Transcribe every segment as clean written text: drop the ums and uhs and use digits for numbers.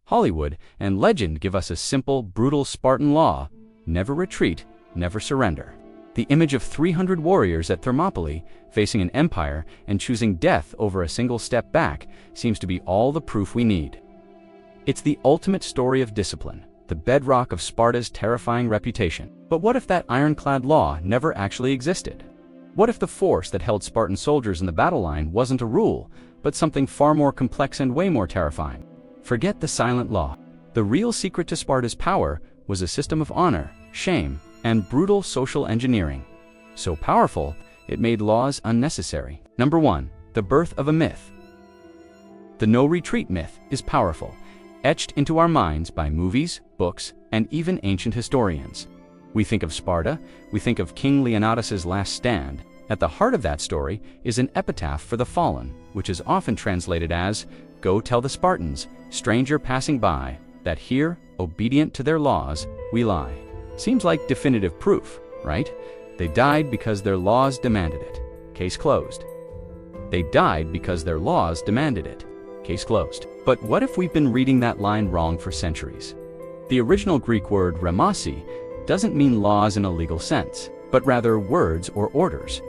Hollywood and legend give us a simple, brutal Spartan law: never retreat, never surrender. The image of 300 warriors at Thermopylae, facing an empire and choosing death over a single step back, seems to be all the proof we need. It's the ultimate story of discipline, the bedrock of Sparta's terrifying reputation. But what if that ironclad law never actually existed? What if the force that held Spartan soldiers in the battle line wasn't a rule, but something far more complex and way more terrifying? Forget the silent law. The real secret to Sparta's power was a system of honor, shame, and brutal social engineering. So powerful, it made laws unnecessary. Number 1. The birth of a myth. The no-retreat myth is powerful, etched into our minds by movies, books, and even ancient historians. We think of Sparta, we think of King Leonidas's last stand. At the heart of that story is an epitaph for the fallen, which is often translated as, "Go tell the Spartans, stranger passing by, that here, obedient to their laws, we lie." Seems like definitive proof, right? They died because their laws demanded it. Case closed. They died because their laws demanded it. Case closed. But what if we've been reading that line wrong for centuries? The original Greek word remasi doesn't mean laws in a legal sense, but rather words or orders.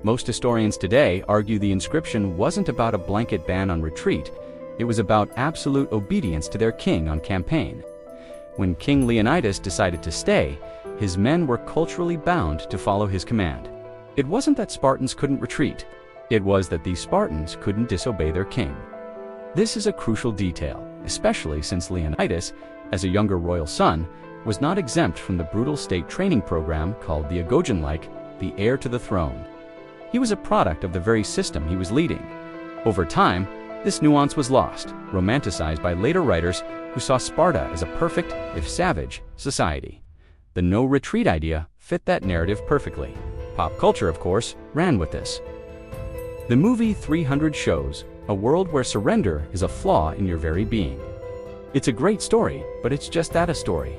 Most historians today argue the inscription wasn't about a blanket ban on retreat, it was about absolute obedience to their king on campaign. When King Leonidas decided to stay, his men were culturally bound to follow his command. It wasn't that Spartans couldn't retreat, it was that these Spartans couldn't disobey their king. This is a crucial detail, especially since Leonidas, as a younger royal son, was not exempt from the brutal state training program called the Agogian, the heir to the throne. He was a product of the very system he was leading. Over time, this nuance was lost, romanticized by later writers who saw Sparta as a perfect, if savage, society. The no-retreat idea fit that narrative perfectly. Pop culture, of course, ran with this. The movie 300 shows a world where surrender is a flaw in your very being. It's a great story, but it's just that, a story.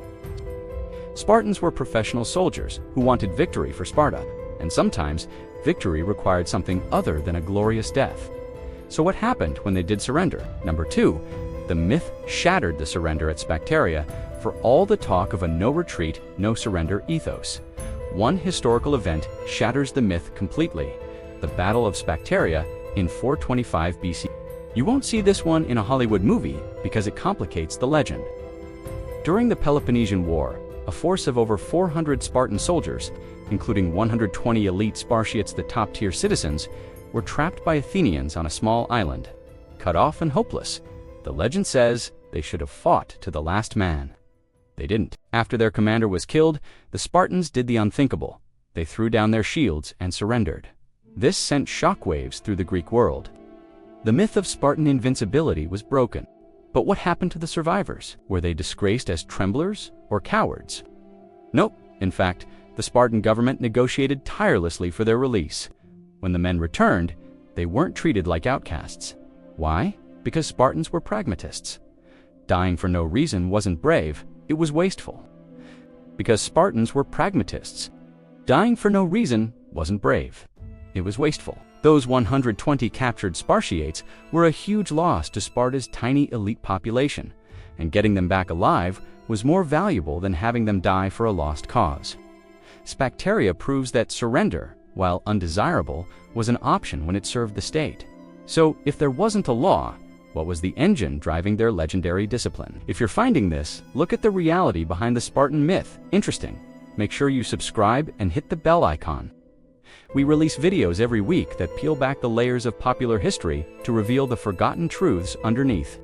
Spartans were professional soldiers who wanted victory for Sparta, and sometimes victory required something other than a glorious death. So what happened when they did surrender? Number 2, the myth shattered the surrender at Sparta. For all the talk of a no-retreat, no-surrender ethos, one historical event shatters the myth completely: the Battle of Sparta in 425 BC. You won't see this one in a Hollywood movie because it complicates the legend. During the Peloponnesian War, a force of over 400 Spartan soldiers, including 120 elite Spartiates, the top-tier citizens, were trapped by Athenians on a small island. Cut off and hopeless, the legend says they should have fought to the last man. They didn't. After their commander was killed, the Spartans did the unthinkable. They threw down their shields and surrendered. This sent shockwaves through the Greek world. The myth of Spartan invincibility was broken. But what happened to the survivors? Were they disgraced as tremblers or cowards? Nope. In fact, the Spartan government negotiated tirelessly for their release. When the men returned, they weren't treated like outcasts. Why? Because Spartans were pragmatists. Dying for no reason wasn't brave, it was wasteful. Because Spartans were pragmatists. Dying for no reason wasn't brave, it was wasteful. Those 120 captured Spartiates were a huge loss to Sparta's tiny elite population, and getting them back alive was more valuable than having them die for a lost cause. Sparta proves that surrender, while undesirable, was an option when it served the state. So, if there wasn't a law, what was the engine driving their legendary discipline? If you're finding this, look at the reality behind the Spartan myth. Interesting. Make sure you subscribe and hit the bell icon. We release videos every week that peel back the layers of popular history to reveal the forgotten truths underneath.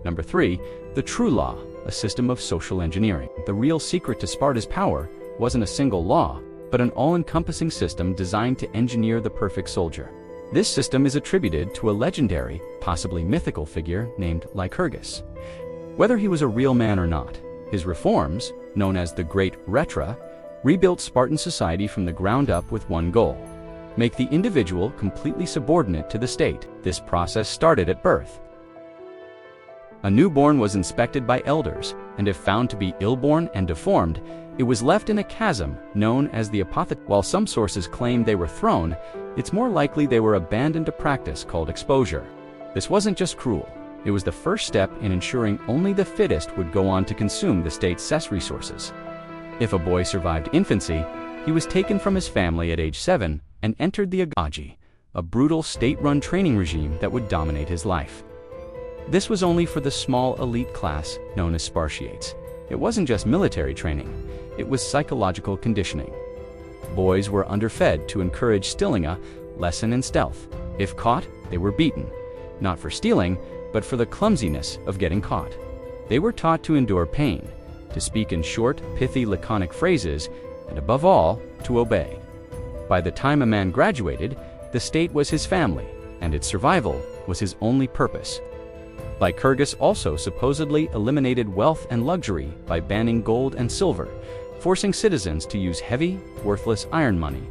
Number 3, the true law, a system of social engineering. The real secret to Sparta's power wasn't a single law, but an all-encompassing system designed to engineer the perfect soldier. This system is attributed to a legendary, possibly mythical figure named Lycurgus. Whether he was a real man or not, his reforms, known as the Great Retra, rebuilt Spartan society from the ground up with one goal: make the individual completely subordinate to the state. This process started at birth. A newborn was inspected by elders, and if found to be ill-born and deformed, it was left in a chasm known as the apothecary. While some sources claim they were thrown, it's more likely they were abandoned to practice called exposure. This wasn't just cruel, It was the first step in ensuring only the fittest would go on to consume the state's resources. If a boy survived infancy, he was taken from his family at age 7 and entered the agaji, a brutal state-run training regime that would dominate his life. This was only for the small elite class known as Spartiates. It wasn't just military training, it was psychological conditioning. Boys were underfed to encourage stilinga, lesson in stealth. If caught, they were beaten, not for stealing, but for the clumsiness of getting caught. They were taught to endure pain, to speak in short, pithy, laconic phrases, and above all, to obey. By the time a man graduated, the state was his family, and its survival was his only purpose. Lycurgus also supposedly eliminated wealth and luxury by banning gold and silver, forcing citizens to use heavy, worthless iron money.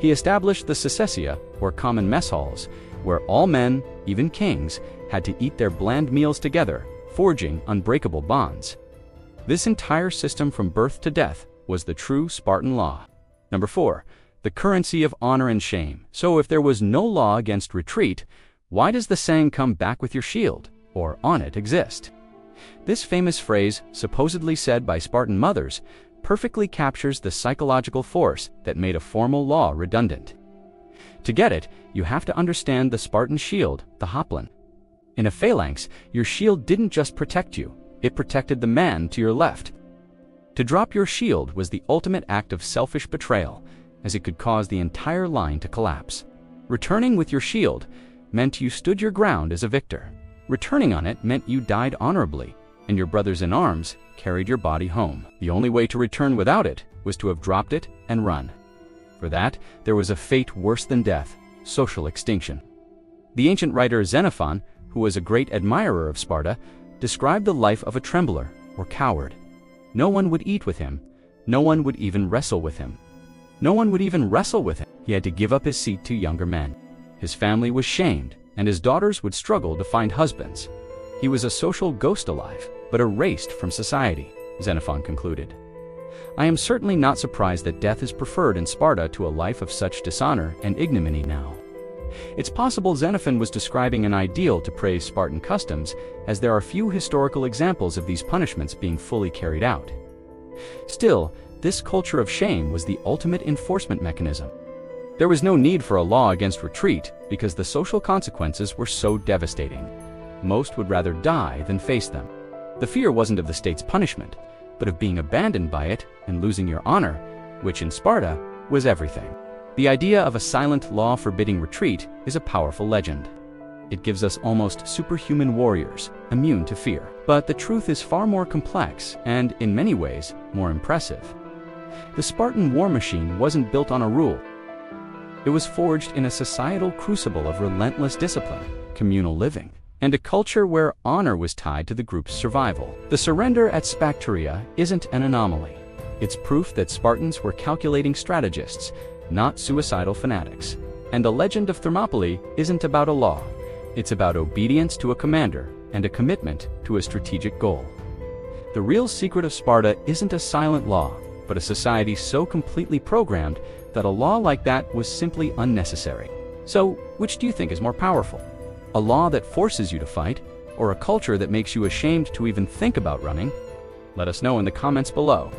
He established the secessia, or common mess halls, where all men, even kings, had to eat their bland meals together, forging unbreakable bonds. This entire system from birth to death was the true Spartan law. Number 4. The currency of honor and shame. So if there was no law against retreat, why does the saying "come back with your shield" or "on it" exist? This famous phrase, supposedly said by Spartan mothers, perfectly captures the psychological force that made a formal law redundant. To get it, you have to understand the Spartan shield, the hoplon. In a phalanx, your shield didn't just protect you, it protected the man to your left. To drop your shield was the ultimate act of selfish betrayal, as it could cause the entire line to collapse. Returning with your shield meant you stood your ground as a victor. Returning on it meant you died honorably, and your brothers in arms carried your body home. The only way to return without it was to have dropped it and run. For that, there was a fate worse than death: social extinction. The ancient writer Xenophon, who was a great admirer of Sparta, described the life of a trembler, or coward. No one would eat with him. No one would even wrestle with him. No one would even wrestle with him. He had to give up his seat to younger men. His family was shamed, and his daughters would struggle to find husbands. He was a social ghost alive, but erased from society, Xenophon concluded. I am certainly not surprised that death is preferred in Sparta to a life of such dishonor and ignominy now. It's possible Xenophon was describing an ideal to praise Spartan customs, as there are few historical examples of these punishments being fully carried out. Still, this culture of shame was the ultimate enforcement mechanism. There was no need for a law against retreat because the social consequences were so devastating. Most would rather die than face them. The fear wasn't of the state's punishment, but of being abandoned by it and losing your honor, which in Sparta was everything. The idea of a silent law forbidding retreat is a powerful legend. It gives us almost superhuman warriors, immune to fear. But the truth is far more complex and, in many ways, more impressive. The Spartan war machine wasn't built on a rule. It was forged in a societal crucible of relentless discipline, communal living, and a culture where honor was tied to the group's survival. The surrender at Sphacteria isn't an anomaly. It's proof that Spartans were calculating strategists, not suicidal fanatics. And the legend of Thermopylae isn't about a law. It's about obedience to a commander and a commitment to a strategic goal. The real secret of Sparta isn't a silent law, but a society so completely programmed that a law like that was simply unnecessary. So, which do you think is more powerful? A law that forces you to fight, or a culture that makes you ashamed to even think about running? Let us know in the comments below.